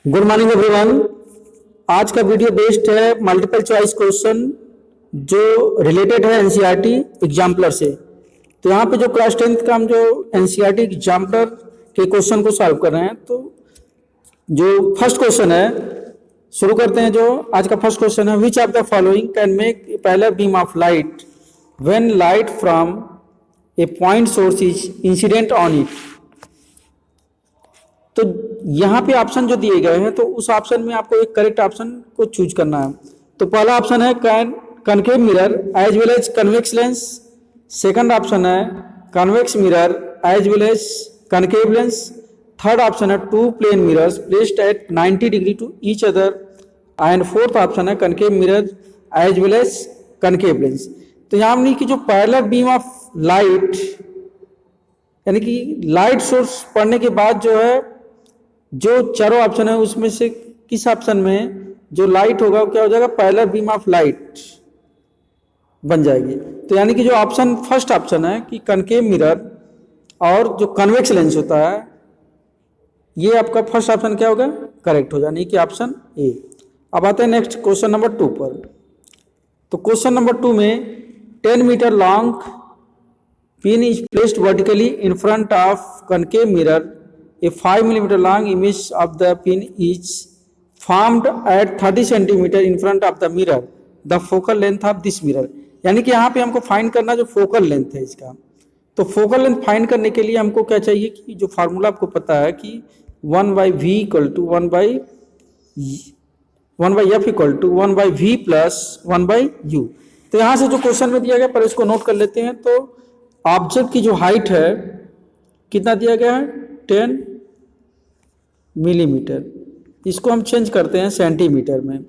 Good morning everyone. आज का video based है मल्टीपल चॉइस क्वेश्चन जो रिलेटेड है एनसीईआरटी एग्जाम्पलर से। तो यहाँ पे जो क्लास 10th का हम जो एनसीईआरटी एग्जाम्पलर के क्वेश्चन को सॉल्व कर रहे हैं, तो जो फर्स्ट क्वेश्चन है शुरू करते हैं। जो आज का फर्स्ट क्वेश्चन है, विच of the following can make a parallel beam of light when light from A point source is incident on it. तो यहाँ पे ऑप्शन जो दिए गए हैं, तो उस ऑप्शन में आपको एक करेक्ट ऑप्शन को चूज करना है। तो पहला ऑप्शन है concave mirror as well as convex lens. Second option है convex mirror as well as concave lens. Third option है two plane mirrors placed at 90 degree to each other. And fourth option है concave mirror as well as concave lens. तो यहाँ हमने की जो parallel beam of light, यानी कि light source पढ़ने के बाद जो है, जो चारों ऑप्शन है उसमें से किस ऑप्शन में जो लाइट होगा वो क्या हो जाएगा, पैरेलल बीम ऑफ लाइट बन जाएगी। तो यानी कि जो ऑप्शन फर्स्ट ऑप्शन है कि कनकेव मिरर और जो कन्वेक्स लेंस होता है, ये आपका फर्स्ट ऑप्शन क्या होगा, करेक्ट हो जाए, कि ऑप्शन ए। अब आते हैं नेक्स्ट क्वेश्चन नंबर 2 पर। तो क्वेश्चन नंबर 2 में 10 meter long pin is placed vertically in front of concave mirror. A 5 mm long image of the pin is formed at 30 cm in front of the mirror. The focal length of this mirror. यानी कि यहाँ पे हमको find करना जो focal length है इसका। तो फोकल लेंथ फाइंड करने के लिए हमको क्या चाहिए कि जो फार्मूला आपको पता है कि 1/v = 1/f = 1/v + 1/u। तो यहाँ से जो क्वेश्चन में दिया गया, पर इसको नोट कर लेते हैं। तो ऑब्जेक्ट की जो हाइट है कितना दिया गया है, 10 मिलीमीटर। इसको हम चेंज करते हैं सेंटीमीटर में।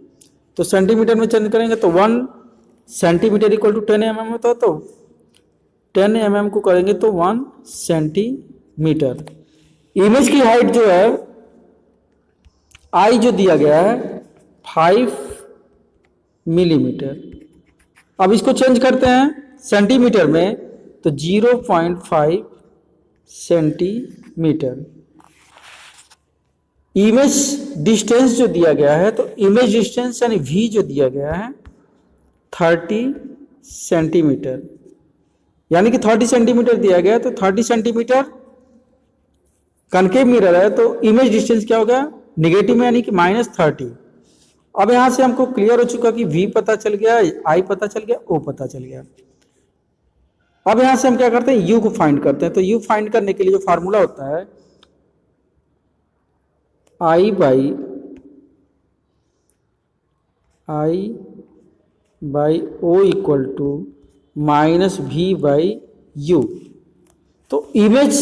तो सेंटीमीटर में चेंज करेंगे तो 1 सेंटीमीटर = 10 mm होता है। तो 10 mm को करेंगे तो 1 सेंटीमीटर। इमेज की हाइट जो है, आई जो दिया गया है 5 मिलीमीटर। अब इसको चेंज करते हैं सेंटीमीटर में, तो 0.5 सेंटीमीटर। इमेज डिस्टेंस जो दिया गया है, तो इमेज डिस्टेंस यानी v जो दिया गया है 30 सेंटीमीटर। यानी कि 30 सेंटीमीटर दिया गया है, तो 30 सेंटीमीटर कनकेव मिरर है, तो इमेज डिस्टेंस क्या होगा, निगेटिव में, यानी कि -30। अब यहां से हमको क्लियर हो चुका कि v पता चल गया, i पता चल गया, o पता चल गया। अब यहां से हम क्या करते हैं, u को फाइंड करते हैं। तो u फाइंड करने के लिए जो फार्मूला होता है, I by O = -v/u। तो इमेज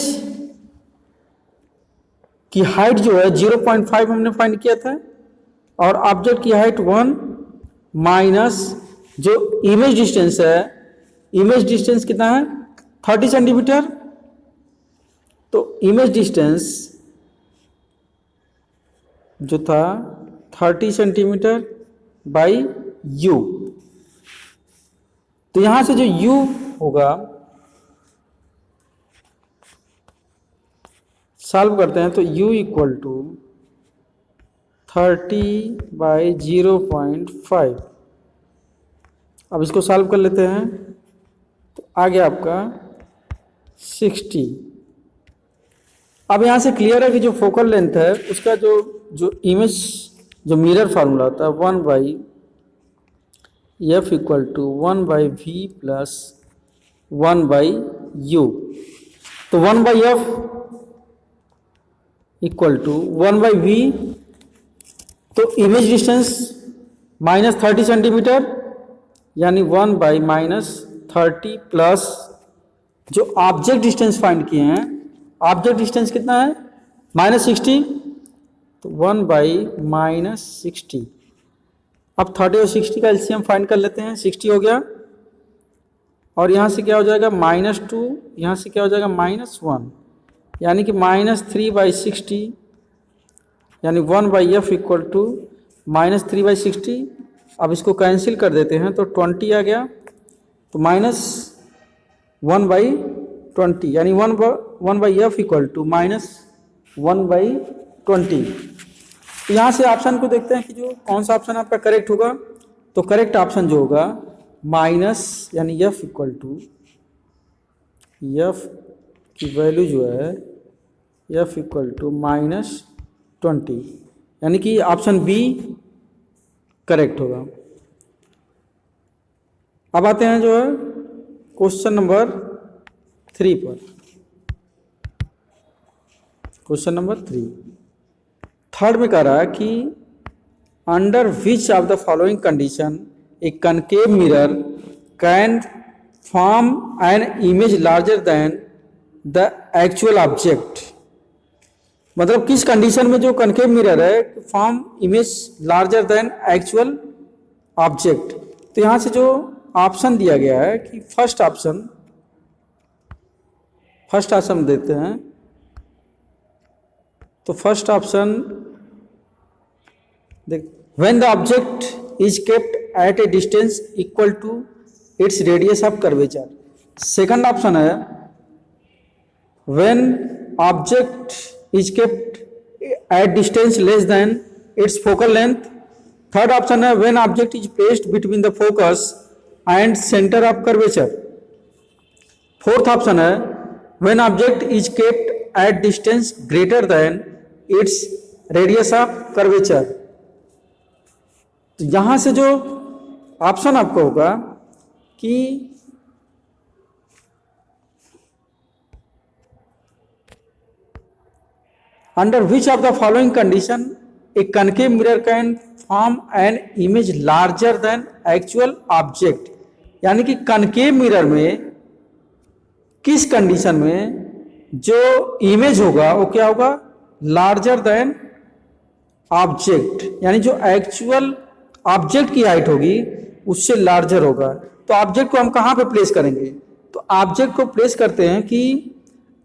की हाइट जो है 0.5 हमने फाइंड किया था, और ऑब्जेक्ट की हाइट 1 माइनस जो इमेज डिस्टेंस है, इमेज डिस्टेंस कितना है 30 सेंटीमीटर। तो इमेज डिस्टेंस जो था 30 सेंटीमीटर बाई u। तो यहां से जो u होगा, सॉल्व करते हैं। तो u = 30/0.5। अब इसको सॉल्व कर लेते हैं, तो आ गया आपका 60। अब यहाँ से क्लियर है कि जो फोकल लेंथ है उसका जो इमेज जो मिरर फार्मूला होता है 1/f = 1/v + 1/u। तो 1/f = 1/v। तो इमेज डिस्टेंस -30 सेंटीमीटर, यानी 1/-30 प्लस जो ऑब्जेक्ट डिस्टेंस फाइंड किए हैं, ऑब्जेक्ट डिस्टेंस कितना है -60। तो 1/-60। अब 30 और 60 का एलसीएम फाइंड कर लेते हैं। 60 हो गया, और यहाँ से क्या हो जाएगा -2, यहाँ से क्या हो जाएगा -1, यानी कि -3/60, यानी 1/f = -3/60। अब इसको कैंसिल कर देते हैं, तो 20 आ गया, तो -1/20, यानी 1/f = -1/20। तो यहाँ से ऑप्शन को देखते हैं कि जो कौन सा ऑप्शन आपका करेक्ट होगा। तो करेक्ट ऑप्शन जो होगा माइनस यानी एफ इक्वल टू एफ की वैल्यू जो है एफ इक्वल टू -20, यानी कि ऑप्शन बी करेक्ट होगा। अब आते हैं जो है क्वेश्चन नंबर 3 पर। क्वेश्चन नंबर 3 थर्ड में कह रहा है कि under which of the following condition A concave mirror can form an image larger than the actual object. मतलब किस कंडीशन में जो कनकेव मिरर है form image larger than actual object. तो यहां से जो ऑप्शन दिया गया है कि फर्स्ट ऑप्शन देते हैं। तो फर्स्ट ऑप्शन देख, when the object is kept at a distance equal to its radius of curvature. Second option है when object is kept at distance less than its focal length. Third option है when object is placed between the focus and centre of curvature. Fourth option है when object is kept at distance greater than its radius of curvature. तो यहां से जो option आपका होगा कि under which of the following condition A concave mirror can form an image larger than actual object. यानी कि कनकेव मिरर में किस कंडीशन में जो इमेज होगा वो क्या होगा लार्जर देन ऑब्जेक्ट, यानी जो एक्चुअल ऑब्जेक्ट की हाइट होगी उससे लार्जर होगा। तो ऑब्जेक्ट को हम कहां पे प्लेस करेंगे। तो ऑब्जेक्ट को प्लेस करते हैं कि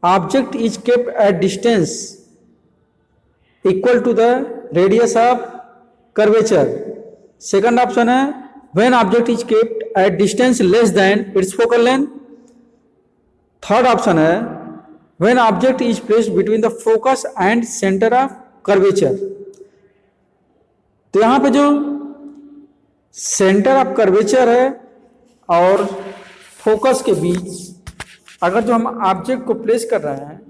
object is kept at distance equal to the radius of curvature. Second option है when object is kept at distance less than its focal length. Third option है when object is placed between the focus and centre of curvature. तो यहां पे जो centre of curvature है और focus के बीच अगर जो हम ऑब्जेक्ट को प्लेस कर रहे हैं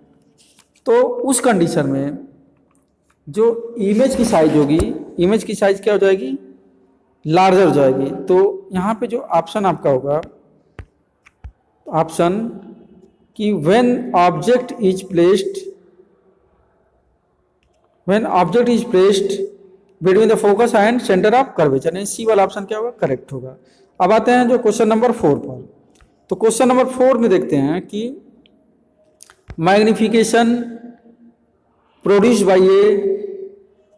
तो उस कंडीशन में जो इमेज की साइज होगी, इमेज की साइज क्या हो जाएगी लार्जर हो जाएगी। तो यहां पे जो ऑप्शन आपका होगा ऑप्शन कि when object is placed between the focus and centre of curvature, यानी सी वाला ऑप्शन क्या होगा करेक्ट होगा। अब आते हैं जो क्वेश्चन नंबर 4 पर। तो क्वेश्चन नंबर 4 में देखते हैं कि magnification produced by A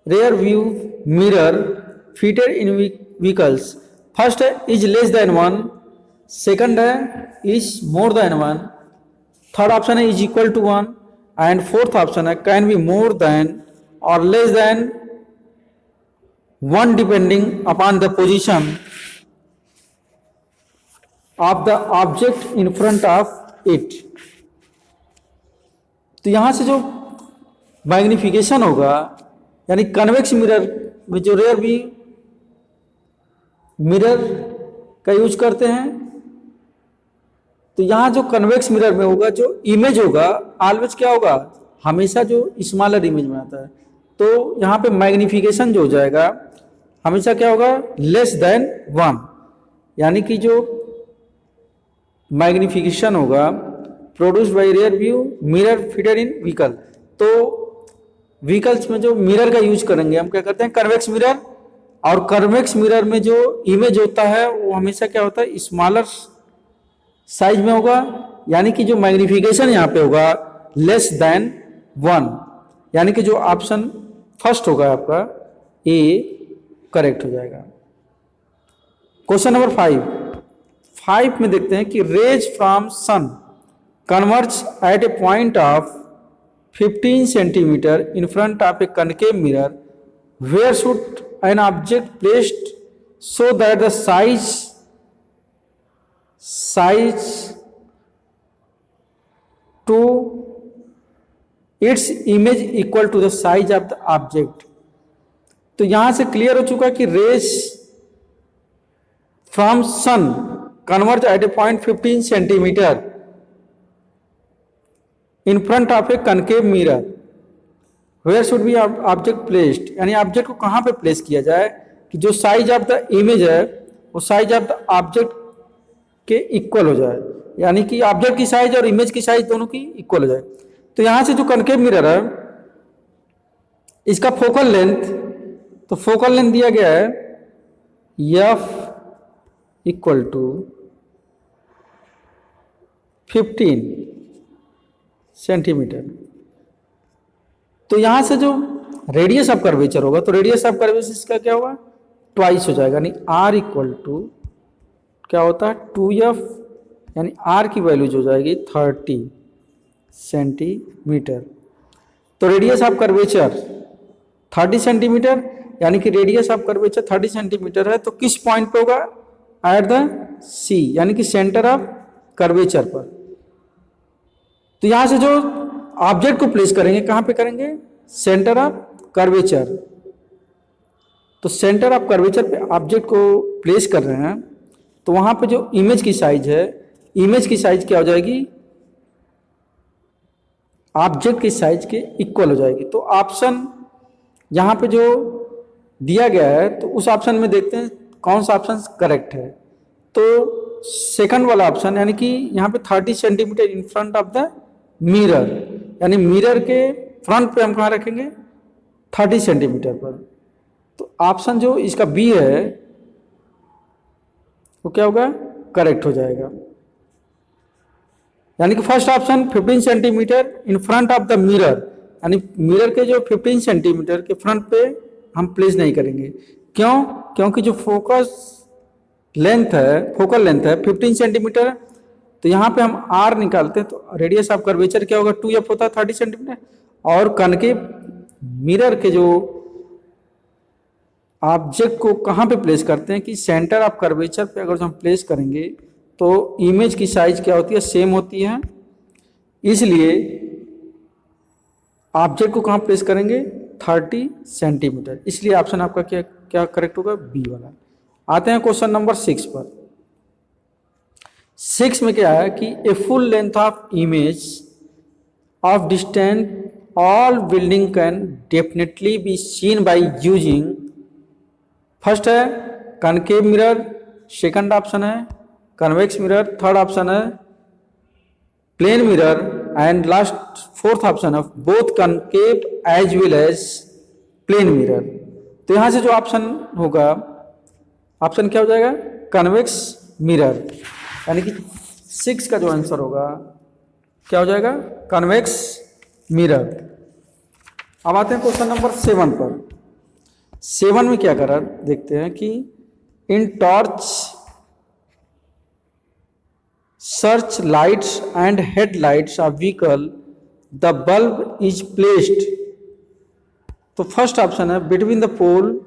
rear view mirror fitted in vehicles, first is less than 1, second is more than 1, third option is equal to 1 and fourth option can be more than or less than 1 depending upon the position of the object in front of it। तो यहां से जो magnification होगा यानी convex mirror में जो rare भी mirror का यूज करते हैं। तो यहां जो कन्वेक्स मिरर में होगा जो इमेज होगा ऑलवेज क्या होगा हमेशा जो स्मॉलर इमेज में आता है। तो यहां पे मैग्निफिकेशन जो हो जाएगा हमेशा क्या होगा लेस देन 1, यानी कि जो मैग्निफिकेशन होगा produced by rear view mirror fitted in vehicle. तो व्हीकल्स में जो मिरर का यूज करेंगे हम क्या करते हैं कन्वेक्स मिरर, और कन्वेक्स मिरर में जो इमेज होता है वो हमेशा क्या होता है स्मॉलर साइज में होगा, यानी कि जो मैग्निफिकेशन यहाँ पे होगा लेस देन 1, यानी कि जो ऑप्शन फर्स्ट होगा आपका ए करेक्ट हो जाएगा। क्वेश्चन नंबर 5 में देखते हैं कि rays from sun converge at a point of 15 centimeter in front of a concave mirror, where should an object placed so that the size to its image equal to the size of the object। तो यहां से clear हो चुका कि rays from sun converge at a point 15 centimeter in front of a concave mirror, where should be object placed, यानी object को कहां पे प्लेस किया जाए कि जो साइज ऑफ द इमेज है वो साइज ऑफ द ऑब्जेक्ट के इक्वल हो जाए, यानी कि ऑब्जेक्ट की साइज और इमेज की साइज दोनों की इक्वल हो जाए। तो यहां से जो कनकेव मिरर है इसका फोकल लेंथ, तो फोकल लेंथ दिया गया है एफ इक्वल टू 15 सेंटीमीटर। तो यहां से जो रेडियस ऑफ कर्वेचर होगा तो रेडियस ऑफ कर्वेचर इसका क्या होगा, ट्वाइस हो जाएगा, यानी आर इक्वल टू क्या होता है 2f, यानी आर की वैल्यू जो जाएगी 30 सेंटीमीटर। तो रेडियस ऑफ कर्वेचर 30 सेंटीमीटर, यानी कि रेडियस ऑफ कर्वेचर 30 सेंटीमीटर है, तो किस पॉइंट पे होगा, एट द सी, यानी कि सेंटर ऑफ कर्वेचर पर। तो यहां से जो ऑब्जेक्ट को प्लेस करेंगे कहां पे करेंगे, सेंटर ऑफ कर्वेचर। तो सेंटर ऑफ कर्वेचर पे ऑब्जेक्ट को प्लेस कर रहे हैं, तो वहां पे जो इमेज की साइज है, इमेज की साइज क्या हो जाएगी, ऑब्जेक्ट की साइज के इक्वल हो जाएगी। तो ऑप्शन यहां पे जो दिया गया है तो उस ऑप्शन में देखते हैं कौन सा ऑप्शन करेक्ट है। तो सेकंड वाला ऑप्शन, यानी कि यहां पे 30 centimetre in front of the mirror, यानी मिरर के फ्रंट पे हम कहां रखेंगे, 30 सेंटीमीटर पर। तो ऑप्शन जो इसका बी है वो क्या होगा, करेक्ट हो जाएगा। यानी कि first option 15 centimeter in front of the mirror, यानी मिरर के जो 15 सेंटीमीटर के फ्रंट पे हम प्लेस नहीं करेंगे। क्यों, क्योंकि जो फोकस लेंथ है, फोकल लेंथ है 15 सेंटीमीटर, तो यहाँ पे हम आर निकालते हैं तो रेडियस ऑफ कर्वेचर क्या होगा, 2f होता है 30 सेंटीमीटर, और कनकेव मिरर के जो ऑब्जेक्ट को कहाँ पे प्लेस करते हैं कि सेंटर ऑफ कर्वेचर पे अगर हम प्लेस करेंगे तो इमेज की साइज क्या होती है, सेम होती है, इसलिए ऑब्जेक्ट को कहाँ प्लेस करेंगे, 30 सेंटीमीटर, इसलिए ऑप्शन आपका क्या क्या करेक्ट होगा, बी वाला। आते हैं क्वेश्चन नंबर 6 पर। 6 में क्या है कि a full length of image of distant all building can definitely be seen by using, first है कनकेव मिरर, सेकंड ऑप्शन है कन्वेक्स मिरर, थर्ड ऑप्शन है plane mirror, and last fourth option है both concave as well as plane mirror. तो यहां से जो option होगा, option क्या हो जाएगा, कन्वेक्स मिरर, यानी कि 6 का जो आंसर होगा क्या हो जाएगा, कन्वेक्स मिरर। अब आते हैं क्वेश्चन नंबर 7 पर। 7 में क्या करा देखते हैं कि in torch search lights and headlights of vehicle the bulb is placed. तो फर्स्ट ऑप्शन है between the pole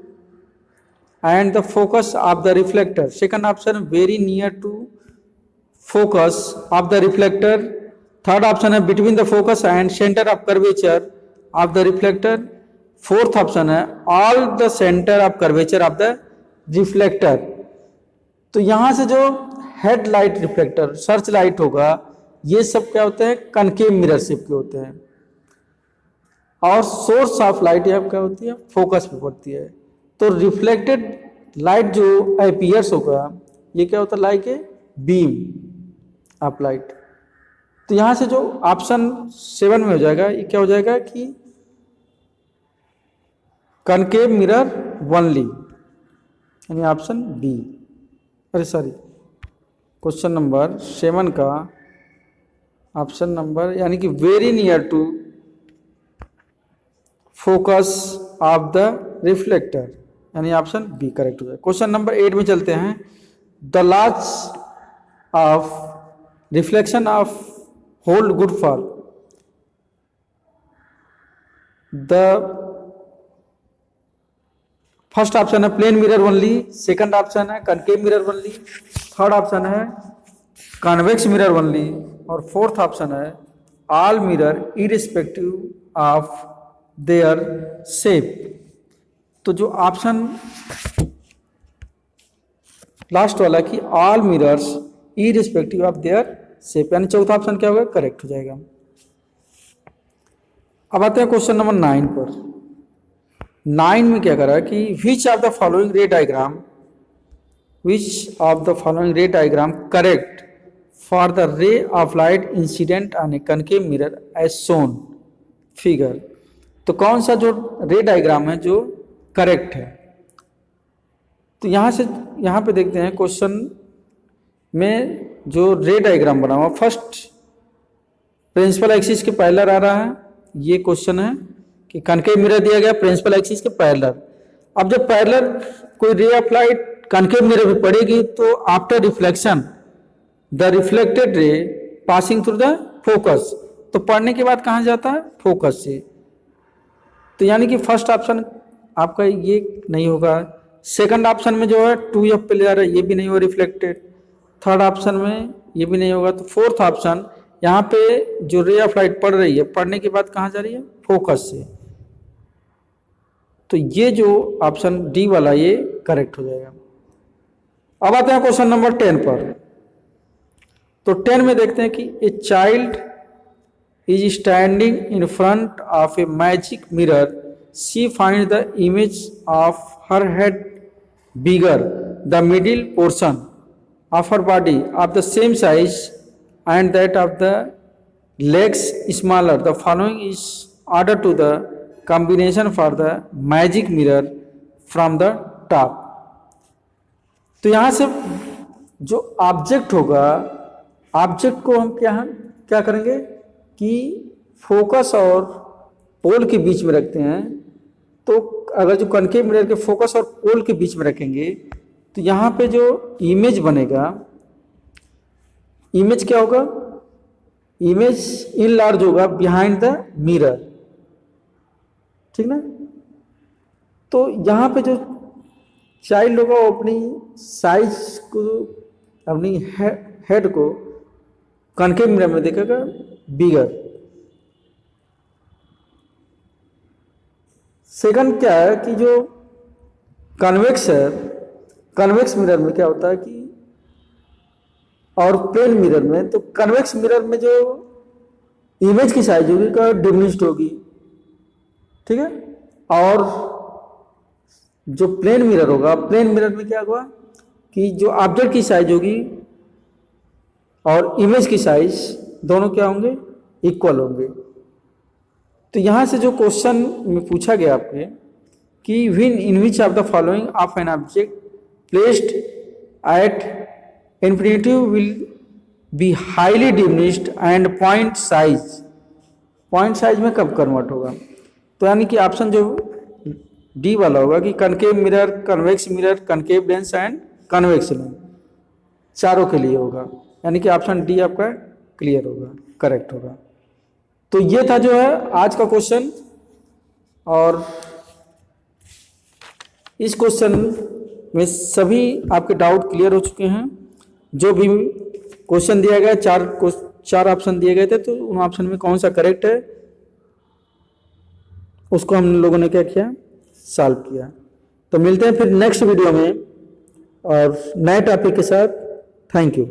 and the focus of the reflector, second option very near to focus of the reflector, third option है between the focus and centre of curvature of the reflector, fourth option है all the centre of curvature of the reflector. तो यहां से जो headlight, reflector, search light होगा, ये सब क्या होते हैं, कनकेव मिरर शेप के होते हैं, और सोर्स ऑफ लाइट यहाँ क्या होती है, फोकस पे पड़ती है। तो रिफ्लेक्टेड लाइट जो अपीयर्स होगा ये क्या होता है, like a beam of light. तो यहां से जो ऑप्शन 7 में हो जाएगा, ये क्या हो जाएगा कि कनकेव मिरर ओनली, यानी ऑप्शन बी। अरे सॉरी, क्वेश्चन नंबर 7 का ऑप्शन नंबर, यानी कि very near to focus of the reflector, यानी ऑप्शन बी करेक्ट हो जाए। क्वेश्चन नंबर 8 में चलते हैं। The laws of reflection of hold good for the, first option है plane mirror only, second option है concave mirror only, third option है convex mirror only, और फोर्थ ऑप्शन है all mirror irrespective of their shape. तो जो option last वाला कि all mirrors irrespective of their shape, यानी चौथा ऑप्शन क्या होगा, करेक्ट हो जाएगा। अब आते हैं क्वेश्चन नंबर 9 पर। 9 में क्या करा कि which of the following ray diagram correct for the ray of light incident on a concave mirror as shown figure. तो कौन सा जो रे डायग्राम है जो करेक्ट है, तो यहाँ पे देखते हैं क्वेश्चन में जो रे डायग्राम बना हुआ, फर्स्ट प्रिंसिपल एक्सिस के पैरेलल आ रहा है। ये क्वेश्चन है कि कनकेव मिरर दिया गया प्रिंसिपल एक्सिस के पैरेलल। अब जब पैरेलल कोई रे ऑफ लाइट कनकेव मिरर पे पड़ेगी तो after reflection the reflected ray passing through the focus, तो पढ़ने के बाद कहाँ जाता है, फोकस से। तो यानी कि फर्स्ट ऑप्शन आपका ये नहीं होगा। सेकंड ऑप्शन में जो है 2F पे ले जा रहा है, ये भी नहीं होगा रिफ्लेक्टेड। थर्ड ऑप्शन में ये भी नहीं होगा। तो फोर्थ ऑप्शन यहाँ पे जो रे ऑफ लाइट पड़ रही है, पढ़ने के बाद कहाँ जा रही है, फोकस से। तो ये जो ऑप्शन डी वाला ये करेक्ट हो जाएगा। अब आते हैं क्वेश्चन नंबर 10 पर। तो 10 में देखते हैं कि a child is standing in front of a magic mirror, she find the image of her head bigger, the middle portion of her body of the same size and that of the legs smaller. The following is order to the combination for the magic mirror from the top. तो यहाँ से जो object होगा, object को हम क्या करेंगे कि फोकस और पोल के बीच में रखते हैं। तो अगर जो कनकेव मिरर के फोकस और पोल के बीच में रखेंगे तो यहाँ पे जो इमेज बनेगा, इमेज क्या होगा, इमेज इन लार्ज होगा बिहाइंड द मिरर, ठीक ना। तो यहाँ पे जो चाइल्ड होगा वो अपनी साइज को, अपनी हेड को कनकेव मिरर में देखेगा बिगर। सेकंड क्या है कि जो कन्वेक्स है, कन्वेक्स मिरर में क्या होता है कि, और प्लेन मिरर में, तो कन्वेक्स मिरर में जो इमेज की साइज होगी का डिमिनिश्ड होगी, ठीक है। और जो प्लेन मिरर होगा, प्लेन मिरर में क्या होगा कि जो ऑब्जेक्ट की साइज होगी और इमेज की साइज दोनों क्या होंगे, इक्वल होंगे। तो यहां से जो क्वेश्चन में पूछा गया आपके कि win in which of the following of an object placed at infinitive will be highly diminished and point size में कब कन्वर्ट होगा। तो यानी कि ऑप्शन जो डी वाला होगा कि concave mirror, convex mirror, concave lens and convex lens, चारों के लिए होगा। यानी कि ऑप्शन डी आपका क्लियर होगा, करेक्ट होगा। तो ये था जो है आज का क्वेश्चन, और इस क्वेश्चन में सभी आपके डाउट क्लियर हो चुके हैं। जो भी क्वेश्चन दिया गया, चार ऑप्शन दिए गए थे, तो उन ऑप्शन में कौन सा करेक्ट है उसको हम लोगों ने क्या किया, सॉल्व किया। तो मिलते हैं फिर नेक्स्ट वीडियो में और नए टॉपिक के साथ। Thank you.